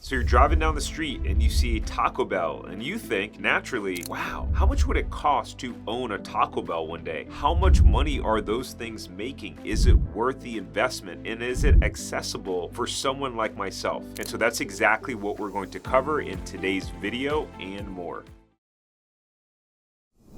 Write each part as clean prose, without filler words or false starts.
So you're driving down the street and you see a Taco Bell and you think naturally, wow, how much would it cost to own a Taco Bell one day? How much money are those things making? Is it worth the investment? And is it accessible for someone like myself? And so that's exactly what we're going to cover in today's video and more.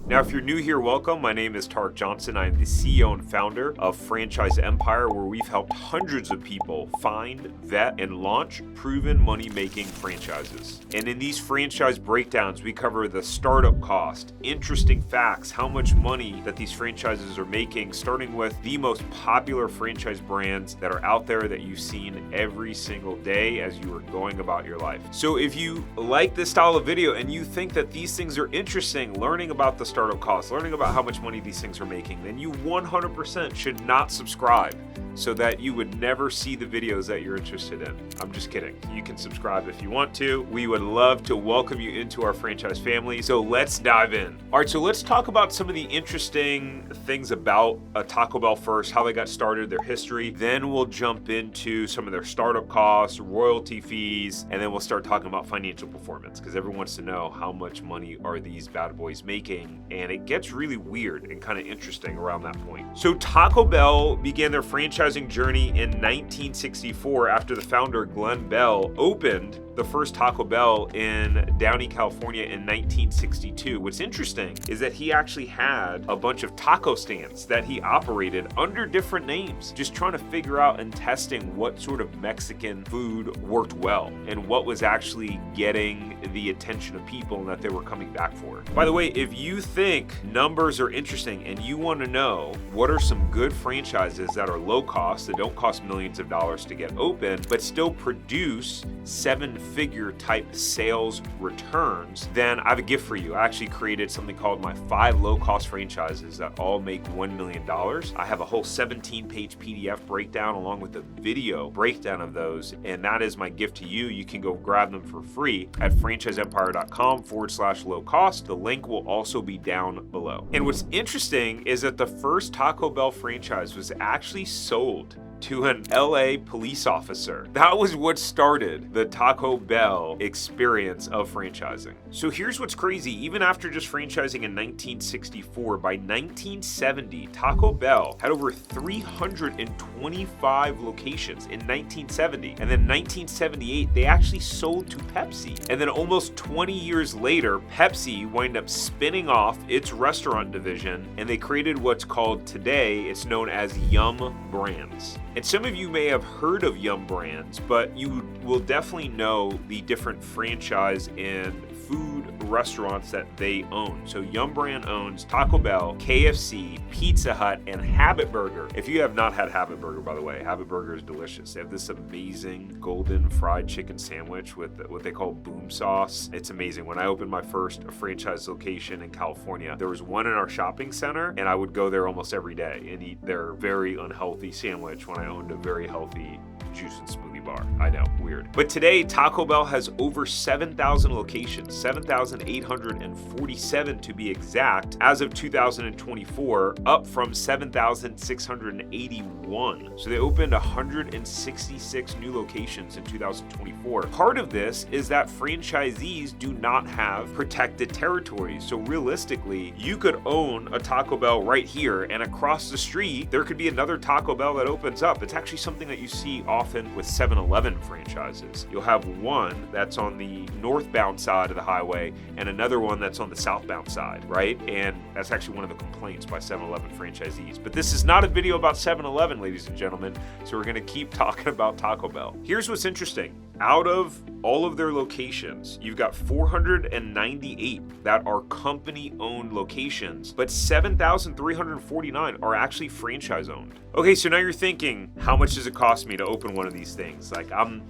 Now, if you're new here, welcome. My name is Tariq Johnson. I am the CEO and founder of Franchise Empire, where we've helped hundreds of people find, vet, and launch proven money-making franchises. And in these franchise breakdowns, we cover the startup cost, interesting facts, how much money that these franchises are making, starting with the most popular franchise brands that are out there that you've seen every single day as you are going about your life. So if you like this style of video and you think that these things are interesting, learning about the startup costs, learning about how much money these things are making, then you 100% should not subscribe so that you would never see the videos that you're interested in. I'm just kidding. You can subscribe if you want to. We would love to welcome you into our franchise family. So let's dive in. All right, so let's talk about some of the interesting things about a Taco Bell first, how they got started, their history. Then we'll jump into some of their startup costs, royalty fees, and then we'll start talking about financial performance because everyone wants to know how much money are these bad boys making. And it gets really weird and kind of interesting around that point. So Taco Bell began their franchising journey in 1964 after the founder Glenn Bell opened the first Taco Bell in Downey, California in 1962. What's interesting is that he actually had a bunch of taco stands that he operated under different names, just trying to figure out and testing what sort of Mexican food worked well and what was actually getting the attention of people and that they were coming back for. By the way, if you think numbers are interesting and you want to know what are some good franchises that are low cost, that don't cost millions of dollars to get open, but still produce seven-figure type sales returns, then I have a gift for you. I actually created something called my 5 low-cost franchises that all make $1 million. I have a whole 17-page PDF breakdown along with a video breakdown of those, and that is my gift to you. You can go grab them for free at franchiseempire.com/low cost. The link will also be down below. And what's interesting is that the first Taco Bell franchise was actually sold to an LA police officer. That was what started the Taco Bell experience of franchising. So here's what's crazy. Even after just franchising in 1964, by 1970, Taco Bell had over 325 locations in 1970. And then 1978, they actually sold to Pepsi. And then almost 20 years later, Pepsi wound up spinning off its restaurant division, and they created what's called today, it's known as Yum Brands. And some of you may have heard of Yum Brands, but you will definitely know the different franchise and food restaurants that they own. So Yum Brand owns Taco Bell, KFC, Pizza Hut, and Habit Burger. If you have not had Habit Burger, by the way, Habit Burger is delicious. They have this amazing golden fried chicken sandwich with what they call boom sauce. It's amazing. When I opened my first franchise location in California, there was one in our shopping center, and I would go there almost every day and eat their very unhealthy sandwich when I owned a very healthy juice and smoothie bar. I know, weird. But today, Taco Bell has over 7,000 locations, 7,847 to be exact, as of 2024, up from 7,681. So they opened 166 new locations in 2024. Part of this is that franchisees do not have protected territories. So realistically, you could own a Taco Bell right here, and across the street, there could be another Taco Bell that opens up. It's actually something that you see often with 7-Eleven franchises. You'll have one that's on the northbound side of the highway and another one that's on the southbound side, right? And that's actually one of the complaints by 7-Eleven franchisees. But this is not a video about 7-Eleven, ladies and gentlemen, so we're gonna keep talking about Taco Bell. Here's what's interesting. Out of all of their locations, you've got 498 that are company-owned locations, but 7,349 are actually franchise-owned. Okay, so now you're thinking, how much does it cost me to open one of these things? Like, I'm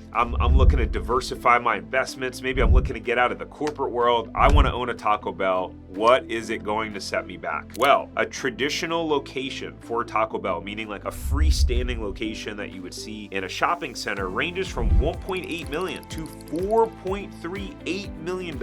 looking to diversify my investments. Maybe I'm looking to get out of the corporate world. I want to own a Taco Bell. What is it going to set me back? Well, a traditional location for a Taco Bell, meaning like a freestanding location that you would see in a shopping center, ranges from $1.8 million to $4.38 million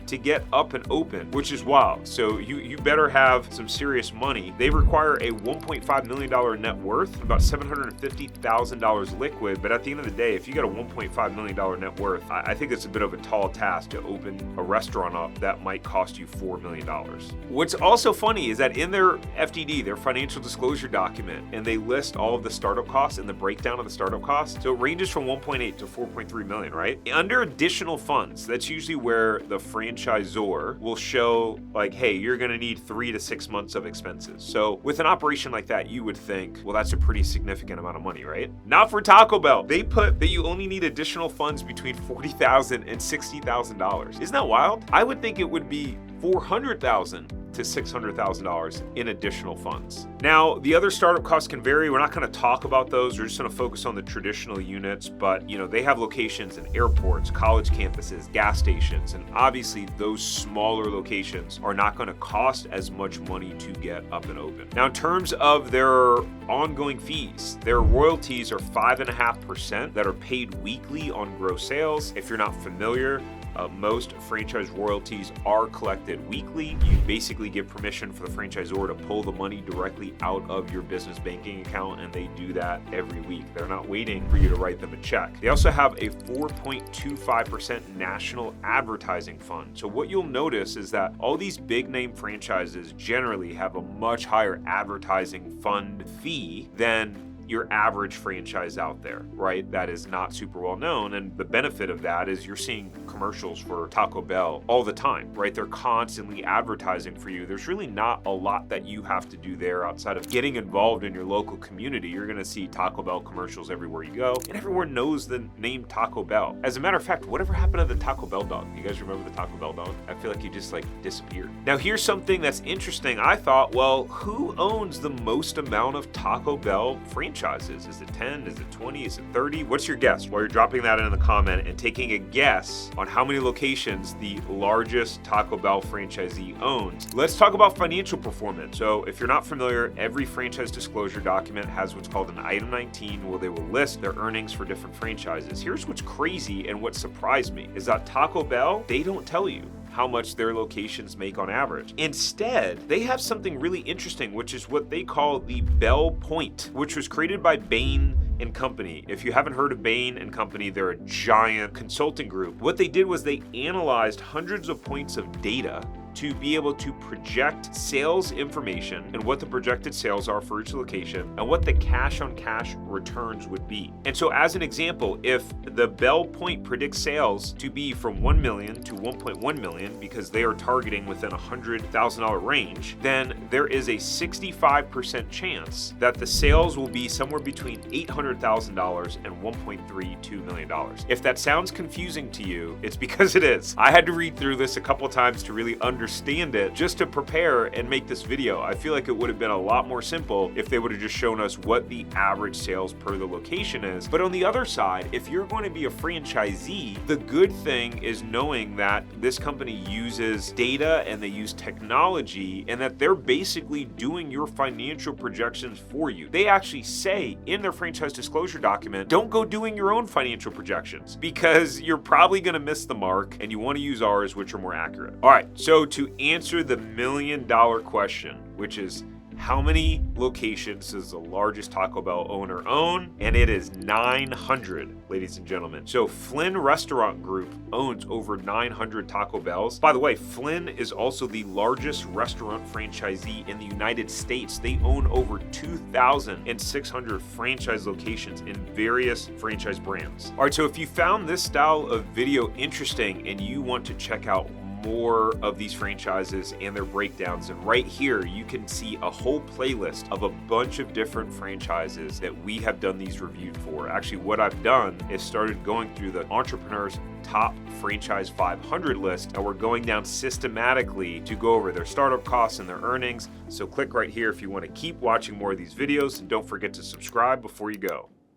to get up and open, which is wild. So you better have some serious money. They require a $1.5 million net worth, about $750,000 liquid, but at the end of the day, if you got a $1.5 million net worth, I think it's a bit of a tall task to open a restaurant up that might cost you $4 million. What's also funny is that in their FDD, their financial disclosure document, and they list all of the startup costs and the breakdown of the startup costs. So it ranges from 1.8 to 4.3 million, right? Under additional funds, that's usually where the franchisor will show like, hey, you're gonna need 3 to 6 months of expenses. So with an operation like that, you would think, well, that's a pretty significant amount of money, right? Not for Taco Bell. They put that you only need additional funds between $40,000 and $60,000. Isn't that wild? I would think it would be $400,000 to $600,000 in additional funds. Now, the other startup costs can vary. We're not going to talk about those. We're just going to focus on the traditional units, but they have locations in airports, college campuses, gas stations, and obviously those smaller locations are not going to cost as much money to get up and open. Now, in terms of their ongoing fees, their royalties are 5.5% that are paid weekly on gross sales. If you're not familiar, most franchise royalties are collected weekly. You basically give permission for the franchisor to pull the money directly out of your business banking account, and they do that every week. They're not waiting for you to write them a check. They also have a 4.25% national advertising fund. So what you'll notice is that all these big name franchises generally have a much higher advertising fund fee than your average franchise out there, right? That is not super well known. And the benefit of that is you're seeing commercials for Taco Bell all the time, right? They're constantly advertising for you. There's really not a lot that you have to do there outside of getting involved in your local community. You're gonna see Taco Bell commercials everywhere you go, and everyone knows the name Taco Bell. As a matter of fact, whatever happened to the Taco Bell dog? You guys remember the Taco Bell dog? I feel like he just disappeared. Now here's something that's interesting. I thought, well, who owns the most amount of Taco Bell franchises? Is it 10? Is it 20? Is it 30? What's your guess? While you're dropping that in the comment and taking a guess on how many locations the largest Taco Bell franchisee owns, let's talk about financial performance. So if you're not familiar, every franchise disclosure document has what's called an Item 19 where they will list their earnings for different franchises. Here's what's crazy and what surprised me is that Taco Bell, they don't tell you how much their locations make on average. Instead, they have something really interesting, which is what they call the Bell Point, which was created by Bain & Company. If you haven't heard of Bain & Company, they're a giant consulting group. What they did was they analyzed hundreds of points of data to be able to project sales information and what the projected sales are for each location and what the cash on cash returns would be. And so as an example, if the Bell Point predicts sales to be from 1 million to 1.1 million because they are targeting within a $100,000 range, then there is a 65% chance that the sales will be somewhere between $800,000 and $1.32 million. If that sounds confusing to you, it's because it is. I had to read through this a couple times to really understand it just to prepare and make this video. I feel like it would have been a lot more simple if they would have just shown us what the average sales per the location is. But on the other side, if you're going to be a franchisee, the good thing is knowing that this company uses data and they use technology and that they're basically doing your financial projections for you. They actually say in their franchise disclosure document, don't go doing your own financial projections because you're probably going to miss the mark and you want to use ours, which are more accurate. All right, so to answer the $1 million question, which is how many locations does the largest Taco Bell owner own? And it is 900, ladies and gentlemen. So Flynn Restaurant Group owns over 900 Taco Bells. By the way, Flynn is also the largest restaurant franchisee in the United States. They own over 2,600 franchise locations in various franchise brands. All right, so if you found this style of video interesting and you want to check out more of these franchises and their breakdowns, and right here you can see a whole playlist of a bunch of different franchises that we have done these reviews for. Actually, what I've done is started going through the Entrepreneur's Top Franchise 500 list, and we're going down systematically to go over their startup costs and their earnings. So click right here if you want to keep watching more of these videos, and don't forget to subscribe before you go.